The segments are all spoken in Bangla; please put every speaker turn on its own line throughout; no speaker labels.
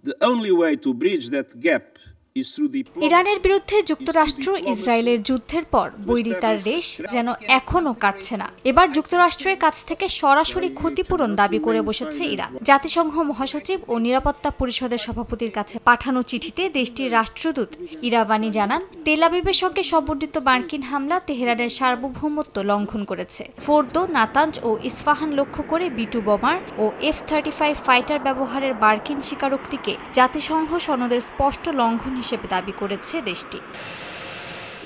The only way to bridge that gap
ইরানের বিরুদ্ধে যুক্তরাষ্ট্র ইসরায়েলের যুদ্ধের পর বৈরিতার রেশ যেন এখনো কাটছে না। এবার যুক্তরাষ্ট্রের কাছ থেকে সরাসরি ক্ষতিপূরণ দাবি করে বসেছে ইরান। জাতিসংঘ মহাসচিব ও নিরাপত্তা পরিষদের সভাপতির কাছে পাঠানো চিঠিতে দেশটির রাষ্ট্রদূত ইরাভানি জানান, তেল আবিবের সঙ্গে সমন্বিত মার্কিন হামলা তেহরানের সার্বভৌমত্ব লঙ্ঘন করেছে। ফোর্দো, নাতাঞ্জ ও ইস্পাহান লক্ষ্য করে B-2 বোমার ও F-35 ফাইটার ব্যবহারের মার্কিন স্বীকারোক্তিকে জাতিসংঘ সনদের স্পষ্ট লঙ্ঘন হিসেবে দাবি করেছে দেশটি।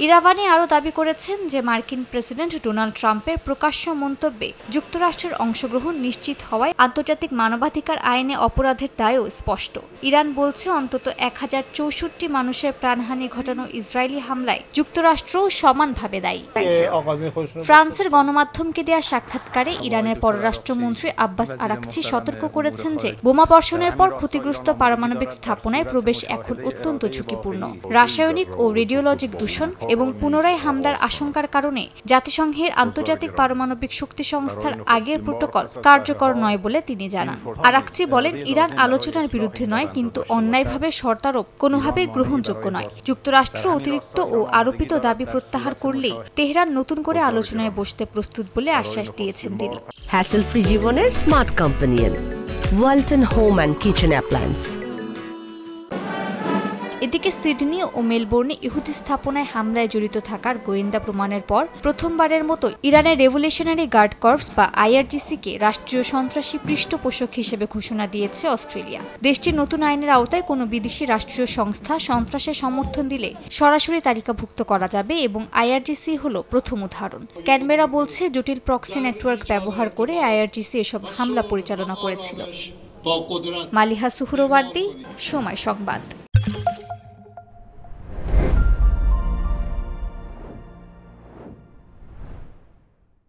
ইরাভানি আরও দাবি করেছেন যে মার্কিন প্রেসিডেন্ট ডোনাল্ড ট্রাম্পের প্রকাশ্য মন্তব্যে যুক্তরাষ্ট্রের অংশগ্রহণ নিশ্চিত হওয়ায় আন্তর্জাতিক মানবাধিকার আইনে অপরাধের দায়ও স্পষ্ট। ইরান বলছে অন্তত 1064 মানুষের প্রাণহানি ঘটানো ইসরায়েলি হামলায় যুক্তরাষ্ট্রও সমানভাবে দায়ী। ফ্রান্সের গণমাধ্যমকে দেয়া সাক্ষাৎকারে ইরানের পররাষ্ট্রমন্ত্রী আব্বাস আরাকচি সতর্ক করেছেন যে বোমা বর্ষণের পর ক্ষতিগ্রস্ত পারমাণবিক স্থাপনায় প্রবেশ এখন অত্যন্ত ঝুঁকিপূর্ণ। রাসায়নিক ও রেডিওলজিক দূষণ এবং পুনরায় হামলার আশঙ্কার কারণে জাতিসংঘের আন্তর্জাতিক পারমাণবিক শক্তি সংস্থার আগের প্রোটোকল কার্যকর নয় বলে তিনি জানান। আরাকচি বলেন, ইরান আলোচনার বিরুদ্ধে নয়, কিন্তু অন্যায়ভাবে শর্তারোপ কোনোভাবেই গ্রহণযোগ্য নয়। যুক্তরাষ্ট্র অতিরিক্ত ও আরোপিত দাবি প্রত্যাহার করলেই তেহরান নতুন করে আলোচনায় বসতে প্রস্তুত বলে আশ্বাস দিয়েছেন তিনি।
হ্যাসেল ফ্রি জীবনের smart companion Walton home and kitchen appliance.
এদিকে সিডনি ও মেলবোর্নে ইহুদি স্থাপনায় হামলায় জড়িত থাকার গোয়েন্দা প্রমাণের পর প্রথমবারের মতো ইরানের রেভলিউশনারি গার্ড কর্পস বা IRGC-কে রাষ্ট্রীয় সন্ত্রাসী পৃষ্ঠপোষক হিসেবে ঘোষণা দিয়েছে অস্ট্রেলিয়া। দেশটির নতুন আইনের আওতায় কোনো বিদেশি রাষ্ট্রীয় সংস্থা সন্ত্রাসের সমর্থন দিলে সরাসরি তালিকাভুক্ত করা যাবে এবং IRGC হলো প্রথম উদাহরণ। ক্যানবেরা বলছে, জটিল প্রক্সি নেটওয়ার্ক ব্যবহার করে IRGC এসব হামলা পরিচালনা করেছিল। মালিহা সুহরওয়ার্দী, সময় সংবাদ।